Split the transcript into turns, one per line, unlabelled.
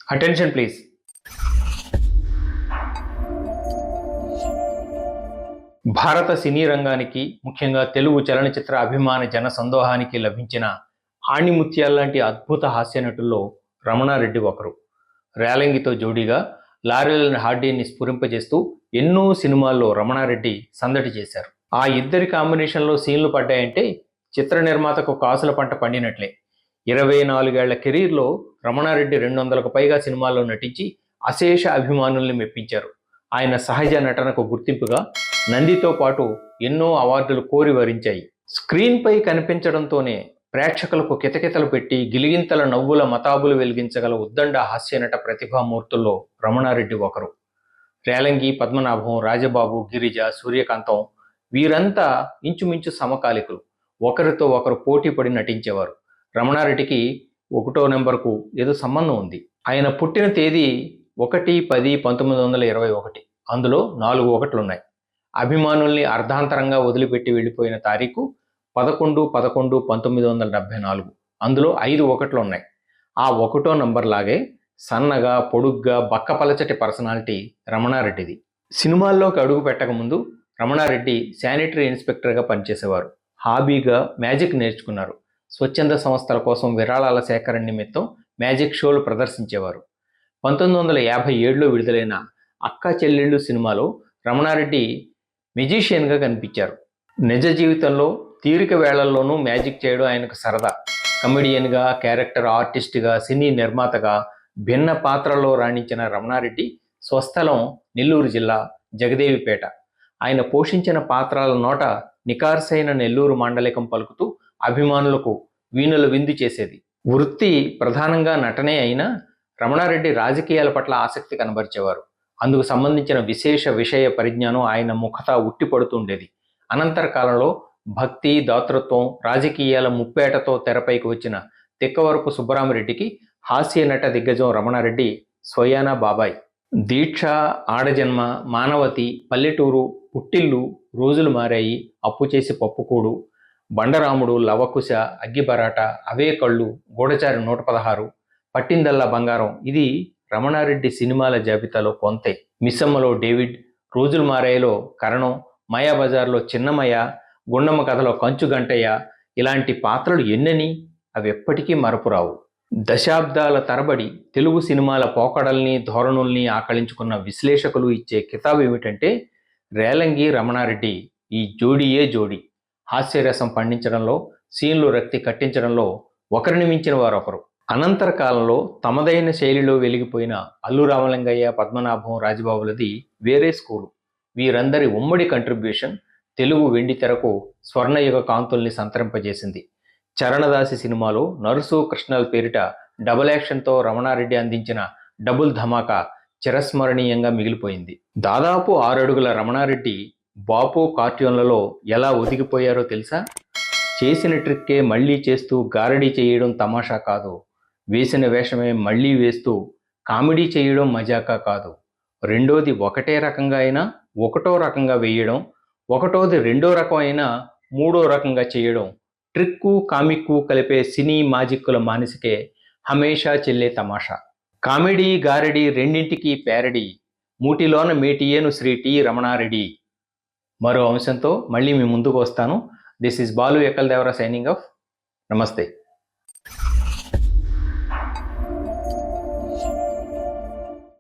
Attention please. భారత సినీ రంగానికి, ముఖ్యంగా తెలుగు చలనచిత్ర అభిమాన జన సందోహానికి లభించిన ఆణిముత్యాల్లాంటి అద్భుత హాస్య నటుల్లో రమణారెడ్డి ఒకరు. రేలంగితో జోడీగా లారెల్ అండ్ హార్డీని స్ఫురింపజేస్తూ ఎన్నో సినిమాల్లో రమణారెడ్డి సందడి చేశారు. ఆ ఇద్దరి కాంబినేషన్లో సీన్లు పడ్డాయంటే చిత్ర నిర్మాతకు కాసుల పంట పండినట్లే. 24 ఏళ్ల కెరీర్లో రమణారెడ్డి 200కు పైగా సినిమాల్లో నటించి అశేష అభిమానుల్ని మెప్పించారు. ఆయన సహజ నటనకు గుర్తింపుగా నందితో పాటు ఎన్నో అవార్డులు కోరి వరించాయి. స్క్రీన్పై కనిపించడంతోనే ప్రేక్షకులకు కితకితలు పెట్టి గిలిగింతల నవ్వుల మతాబులు వెలిగించగల ఉద్దండ హాస్యనట ప్రతిభామూర్తుల్లో రమణారెడ్డి ఒకరు. రేలంగి, పద్మనాభం, రాజబాబు, గిరిజ, సూర్యకాంతం వీరంతా ఇంచుమించు సమకాలికులు. ఒకరితో ఒకరు పోటీ పడి నటించేవారు. రమణారెడ్డికి 1వ నెంబర్కు ఏదో సంబంధం ఉంది. ఆయన పుట్టిన తేదీ 1-10-1921. అందులో 4 ఒకట్లున్నాయి. అభిమానుల్ని అర్ధాంతరంగా వదిలిపెట్టి వెళ్ళిపోయిన తారీఖు 11-11-1974. అందులో 5 ఒకట్లు ఉన్నాయి. ఆ 1వ నంబర్ లాగే సన్నగా, పొడుగ్గా, బక్కపలచటి పర్సనాలిటీ రమణారెడ్డిది. సినిమాల్లోకి అడుగు పెట్టకముందు రమణారెడ్డి శానిటరీ ఇన్స్పెక్టర్గా పనిచేసేవారు. హాబీగా మ్యాజిక్ నేర్చుకున్నారు. స్వచ్ఛంద సంస్థల కోసం విరాళాల సేకరణ నిమిత్తం మ్యాజిక్ షోలు ప్రదర్శించేవారు. 1957లో విడుదలైన అక్కా చెల్లెళ్ళు సినిమాలో రమణారెడ్డి మెజీషియన్గా కనిపించారు. నిజ జీవితంలో తీరిక వేళల్లోనూ మ్యాజిక్ చేయడం ఆయనకు సరదా. కమెడియన్గా, క్యారెక్టర్ ఆర్టిస్ట్గా, సినీ నిర్మాతగా భిన్న పాత్రలో రాణించిన రమణారెడ్డి స్వస్థలం నెల్లూరు జిల్లా జగదేవిపేట. ఆయన పోషించిన పాత్రల నోట నికార్సైన నెల్లూరు మాండలికం పలుకుతూ అభిమానులకు వీణుల విందు చేసేది. వృత్తి ప్రధానంగా నటనే అయినా రమణారెడ్డి రాజకీయాల పట్ల ఆసక్తి కనబరిచేవారు. అందుకు సంబంధించిన విశేష విషయ పరిజ్ఞానం ఆయన ముఖత ఉట్టిపడుతుండేది. అనంతర కాలంలో భక్తి, దాతృత్వం, రాజకీయాల ముప్పేటతో తెరపైకి వచ్చిన తిక్కవరపు సుబ్బరామిరెడ్డికి హాస్య నట దిగ్గజం రమణారెడ్డి స్వయానా బాబాయ్. దీక్ష, ఆడజన్మ, మానవతి, పల్లెటూరు, పుట్టిల్లు, రోజులు మారాయి, అప్పు చేసి పప్పుకూడు, బండరాముడు, లవకుశ, అగ్గిబరాట, అవే కళ్ళు, గూఢచారి 116, పట్టిందల్లా బంగారం ఇది రమణారెడ్డి సినిమాల జాబితాలో కొంతే. మిస్సమ్మలో డేవిడ్, రోజులు మారాయిలో కరణం, మాయాబజార్లో చిన్నమయ్య, గుండమ్మ కథలో కంచు గంటయ్య ఇలాంటి పాత్రలు ఎన్నని అవి ఎప్పటికీ మరపురావు. దశాబ్దాల తరబడి తెలుగు సినిమాల పోకడల్ని, ధోరణుల్ని ఆకళించుకున్న విశ్లేషకులు ఇచ్చే కితాబు ఏమిటంటే రేలంగి, రమణారెడ్డి ఈ జోడీయే జోడీ. హాస్యరసం పండించడంలో, సీన్లు రక్తి కట్టించడంలో ఒకరిని మించిన వారొకరు. అనంతర కాలంలో తమదైన శైలిలో వెలిగిపోయిన అల్లు రామలింగయ్య, పద్మనాభం, రాజబాబులది వేరే స్కూలు. వీరందరి ఉమ్మడి కంట్రిబ్యూషన్ తెలుగు వెండితెరకు స్వర్ణయుగ కాంతుల్ని సంతరింపజేసింది. చరణదాసి సినిమాలో నరుసు, కృష్ణల పేరిట డబుల్ యాక్షన్తో రమణారెడ్డి అందించిన డబుల్ ధమాకా చిరస్మరణీయంగా మిగిలిపోయింది. దాదాపు 6 అడుగుల రమణారెడ్డి బాపు కార్టూన్లలో ఎలా ఒదిగిపోయారో తెలుసా? చేసిన ట్రిక్కే మళ్లీ చేస్తూ గారడీ చేయడం తమాషా కాదు, వేసిన వేషమే మళ్లీ వేస్తూ కామెడీ చేయడం మజాకా కాదు, రెండోది ఒకటే రకంగా అయినా 1వ రకంగా వేయడం, 1వది 2వ రకం అయినా 3వ రకంగా చేయడం, ట్రిక్కు కామిక్కు కలిపే సినీ మాజిక్కుల మానసికే హమేషా చెల్లే తమాషా. కామెడీ, గారడీ రెండింటికి ప్యారడీ, మూటిలోన మేటియేను శ్రీ టి రమణారెడ్డి. మరో అంశంతో మళ్ళీ మీ ముందుకు వస్తాను. This is Balu Ekkal Devara signing off. నమస్తే.